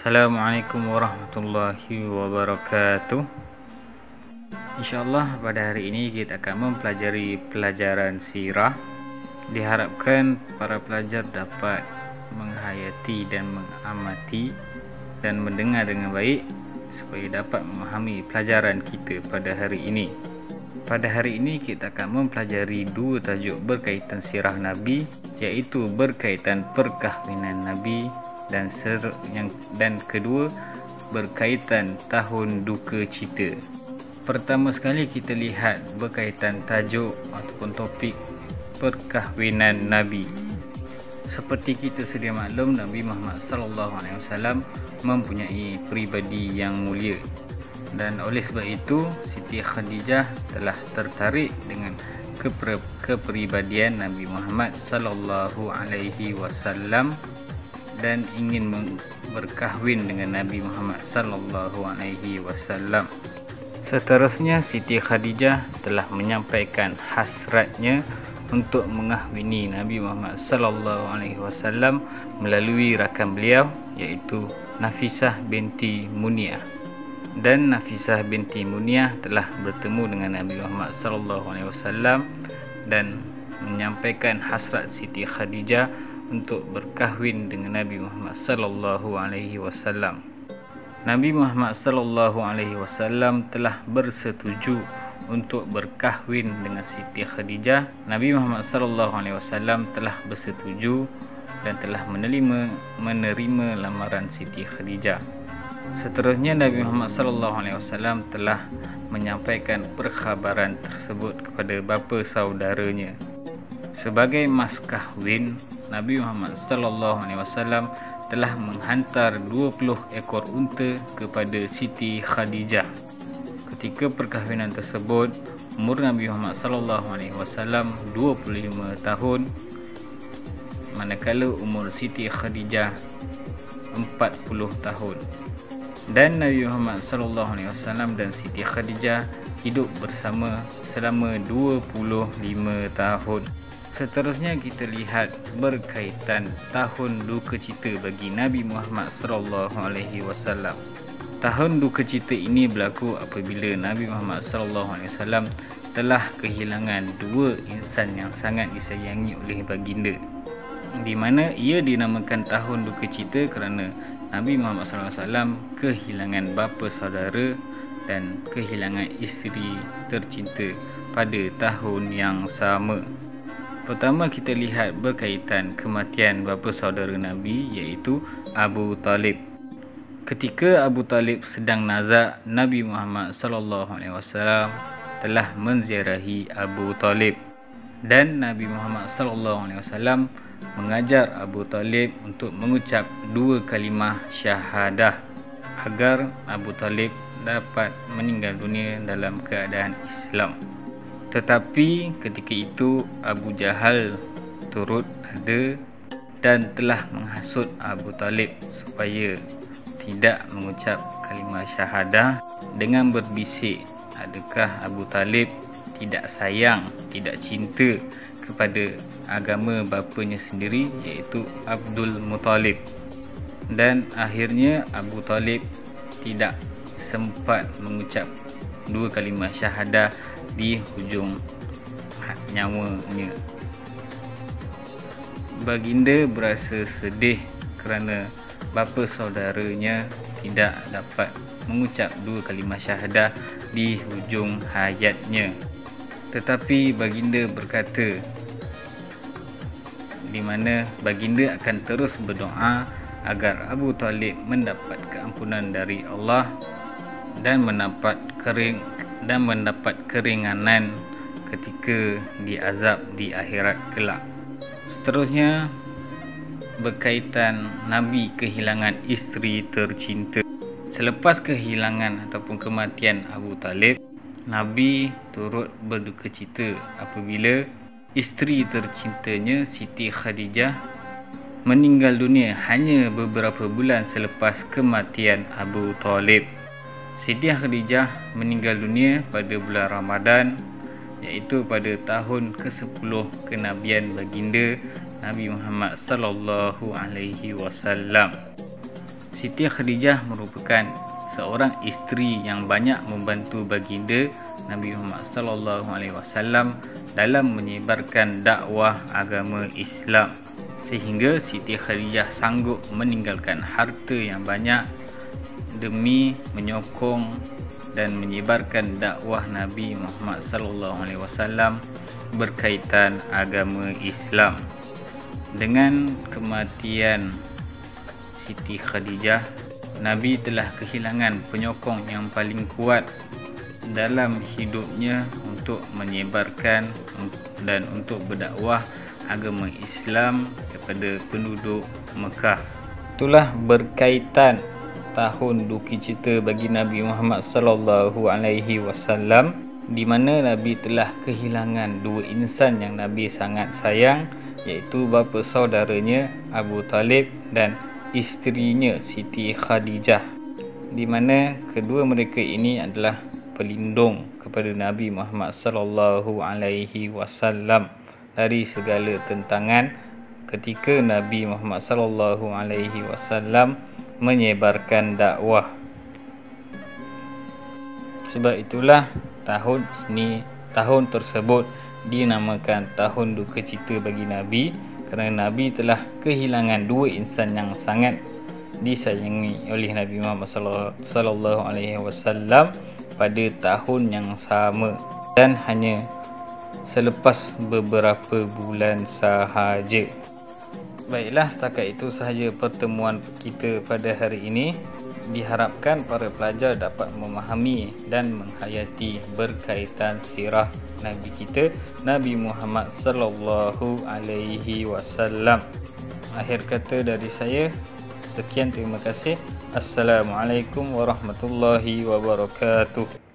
Assalamualaikum warahmatullahi wabarakatuh. InsyaAllah pada hari ini kita akan mempelajari pelajaran sirah. Diharapkan para pelajar dapat menghayati dan mengamati dan mendengar dengan baik supaya dapat memahami pelajaran kita pada hari ini. Pada hari ini kita akan mempelajari dua tajuk berkaitan sirah Nabi, iaitu berkaitan perkahwinan Nabi dan kedua berkaitan tahun duka cita. Pertama sekali kita lihat berkaitan tajuk ataupun topik perkahwinan Nabi. Seperti kita sedia maklum, Nabi Muhammad SAW mempunyai pribadi yang mulia, dan oleh sebab itu Siti Khadijah telah tertarik dengan kepribadian Nabi Muhammad SAW dan ingin berkahwin dengan Nabi Muhammad SAW. Seterusnya Siti Khadijah telah menyampaikan hasratnya untuk mengahwini Nabi Muhammad SAW melalui rakan beliau, iaitu Nafisah binti Muniyah. Dan Nafisah binti Muniyah telah bertemu dengan Nabi Muhammad SAW dan menyampaikan hasrat Siti Khadijah untuk berkahwin dengan Nabi Muhammad SAW. Nabi Muhammad SAW telah bersetuju untuk berkahwin dengan Siti Khadijah. Nabi Muhammad SAW telah bersetuju dan telah menerima lamaran Siti Khadijah. Seterusnya Nabi Muhammad SAW telah menyampaikan perkhabaran tersebut kepada bapa saudaranya. Sebagai mas kahwin, Nabi Muhammad SAW telah menghantar 20 ekor unta kepada Siti Khadijah. Ketika perkahwinan tersebut, umur Nabi Muhammad SAW 25 tahun, manakala umur Siti Khadijah 40 tahun. Dan Nabi Muhammad SAW dan Siti Khadijah hidup bersama selama 25 tahun. Seterusnya kita lihat berkaitan tahun duka cita bagi Nabi Muhammad SAW. Tahun duka cita ini berlaku apabila Nabi Muhammad SAW telah kehilangan dua insan yang sangat disayangi oleh baginda, di mana ia dinamakan tahun duka cita kerana Nabi Muhammad SAW kehilangan bapa saudara dan kehilangan isteri tercinta pada tahun yang sama. Pertama kita lihat berkaitan kematian bapa saudara Nabi, iaitu Abu Talib. Ketika Abu Talib sedang nazak, Nabi Muhammad SAW telah menziarahi Abu Talib, dan Nabi Muhammad SAW mengajar Abu Talib untuk mengucap dua kalimah syahadah agar Abu Talib dapat meninggal dunia dalam keadaan Islam. Tetapi ketika itu Abu Jahal turut ada dan telah menghasut Abu Talib supaya tidak mengucap kalimah syahadah dengan berbisik, adakah Abu Talib tidak sayang, tidak cinta kepada agama bapanya sendiri, iaitu Abdul Muttalib. Dan akhirnya Abu Talib tidak sempat mengucap dua kalimah syahadah di hujung nyawanya. Baginda berasa sedih kerana bapa saudaranya tidak dapat mengucap dua kalimah syahadah di hujung hayatnya. Tetapi baginda berkata, di mana baginda akan terus berdoa agar Abu Talib mendapat keampunan dari Allah dan mendapat keringanan ketika diazab di akhirat kelak. Seterusnya berkaitan Nabi kehilangan isteri tercinta. Selepas kehilangan ataupun kematian Abu Talib, Nabi turut berduka cita apabila isteri tercintanya Siti Khadijah meninggal dunia hanya beberapa bulan selepas kematian Abu Talib. Siti Khadijah meninggal dunia pada bulan Ramadan, iaitu pada tahun ke-10 kenabian baginda Nabi Muhammad SAW. Siti Khadijah merupakan seorang isteri yang banyak membantu baginda Nabi Muhammad sallallahu alaihi wasallam dalam menyebarkan dakwah agama Islam, sehingga Siti Khadijah sanggup meninggalkan harta yang banyak demi menyokong dan menyebarkan dakwah Nabi Muhammad sallallahu alaihi wasallam berkaitan agama Islam. Dengan kematian Siti Khadijah, Nabi telah kehilangan penyokong yang paling kuat dalam hidupnya untuk menyebarkan dan untuk berdakwah agama Islam kepada penduduk Mekah. Itulah berkaitan tahun duka cita bagi Nabi Muhammad sallallahu alaihi wasallam, di mana Nabi telah kehilangan dua insan yang Nabi sangat sayang, iaitu bapa saudaranya Abu Talib dan isterinya Siti Khadijah, di mana kedua mereka ini adalah pelindung kepada Nabi Muhammad sallallahu alaihi wasallam dari segala tentangan ketika Nabi Muhammad sallallahu alaihi wasallam menyebarkan dakwah. Sebab itulah tahun tersebut dinamakan tahun duka cita bagi Nabi, kerana Nabi telah kehilangan dua insan yang sangat disayangi oleh Nabi Muhammad sallallahu alaihi wasallam pada tahun yang sama, dan hanya selepas beberapa bulan sahaja. Baiklah, setakat itu sahaja pertemuan kita pada hari ini. Diharapkan para pelajar dapat memahami dan menghayati berkaitan sirah Nabi kita Nabi Muhammad sallallahu alaihi wasallam. Akhir kata dari saya, sekian, terima kasih. Assalamualaikum warahmatullahi wabarakatuh.